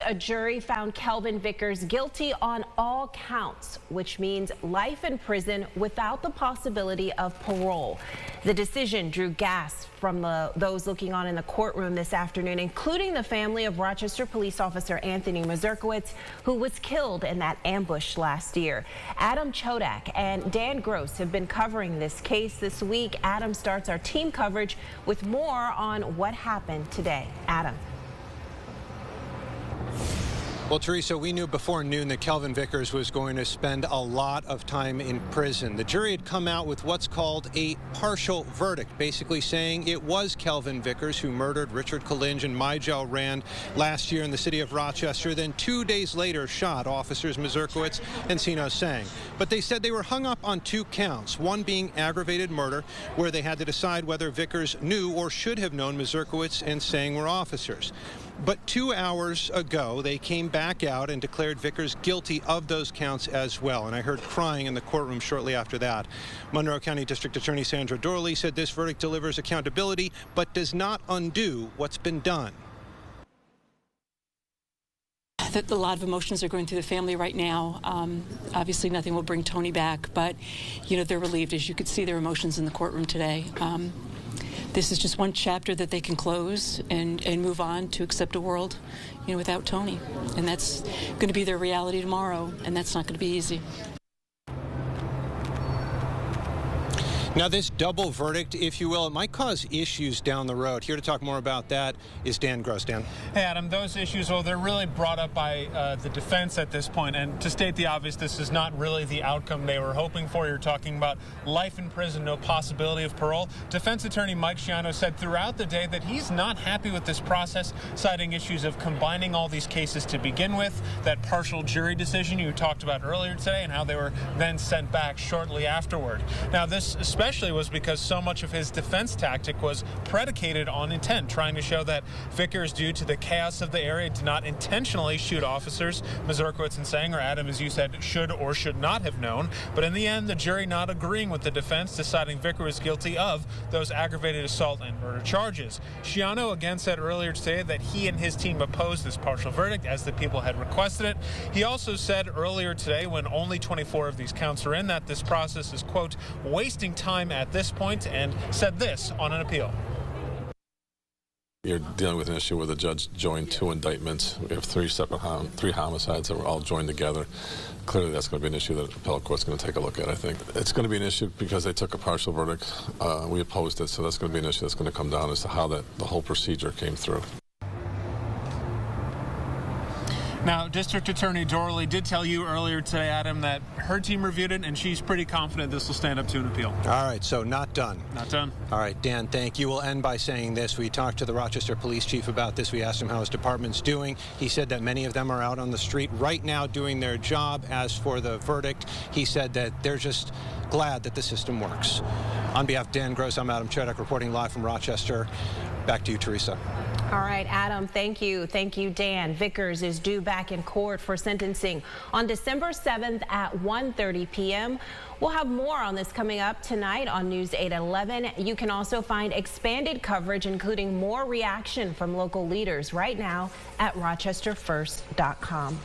a jury found Kelvin Vickers guilty on all counts, which means life in prison without the possibility of parole. The decision drew gasps from those looking on in the courtroom this afternoon, including the family of Rochester police officer Anthony Mazurkowitz, who was killed in that ambush last year. Adam Chodak and Dan Gross have been covering this case this week. Adam starts our team coverage with more on what happened today. Adam. Well, Teresa, we knew before noon that Kelvin Vickers was going to spend a lot of time in prison. The jury had come out with what's called a partial verdict, basically saying it was Kelvin Vickers who murdered Richard Kalinge and Mijel Rand last year in the city of Rochester, then 2 days later shot officers Mazurkowitz and Sino Sang. But they said they were hung up on 2 counts, one being aggravated murder, where they had to decide whether Vickers knew or should have known Mazurkowitz and Sang were officers. But 2 hours ago, they came back out and declared Vickers guilty of those counts as well. And I heard crying in the courtroom shortly after that. Monroe County District Attorney Sandra Dorley said this verdict delivers accountability, but does not undo what's been done. That a lot of emotions are going through the family right now. Obviously, nothing will bring Tony back, but they're relieved, as you could see their emotions in the courtroom today. This is just one chapter that they can close and move on to accept a world, without Tony. And that's going to be their reality tomorrow, and that's not going to be easy. Now, this double verdict, if you will, it might cause issues down the road. Here to talk more about that is Dan Gross. Dan. Hey, Adam, those issues, well, they're really brought up by the defense at this point. And to state the obvious, this is not really the outcome they were hoping for. You're talking about life in prison, no possibility of parole. Defense attorney Mike Schiano said throughout the day that he's not happy with this process, citing issues of combining all these cases to begin with, that partial jury decision you talked about earlier today, and how they were then sent back shortly afterward. Now, this especially was because so much of his defense tactic was predicated on intent, trying to show that Vickers, due to the chaos of the area, did not intentionally shoot officers Mazurkowitz and Sang, or Adam, as you said, should or should not have known. But in the end, the jury not agreeing with the defense, deciding Vickers was guilty of those aggravated assault and murder charges. Schiano again said earlier today that he and his team opposed this partial verdict, as the people had requested it. He also said earlier today, when only 24 of these counts are in, that this process is, quote, wasting time at this point, and said this on an appeal. You're dealing with an issue where the judge joined 2 indictments. We have 3 homicides that were all joined together. Clearly, that's going to be an issue that the appellate court's going to take a look at, I think. It's going to be an issue because they took a partial verdict. We opposed it, so that's going to be an issue that's going to come down as to how the whole procedure came through. Now, District Attorney Dorley did tell you earlier today, Adam, that her team reviewed it, and she's pretty confident this will stand up to an appeal. All right, so not done. Not done. All right, Dan, thank you. We'll end by saying this. We talked to the Rochester Police Chief about this. We asked him how his department's doing. He said that many of them are out on the street right now doing their job. As for the verdict, he said that they're just glad that the system works. On behalf of Dan Gross, I'm Adam Chodak, reporting live from Rochester. Back to you, Teresa. All right, Adam, thank you. Thank you, Dan. Vickers is due back in court for sentencing on December 7th at 1:30 p.m. We'll have more on this coming up tonight on News 8 at 11. You can also find expanded coverage, including more reaction from local leaders right now at rochesterfirst.com.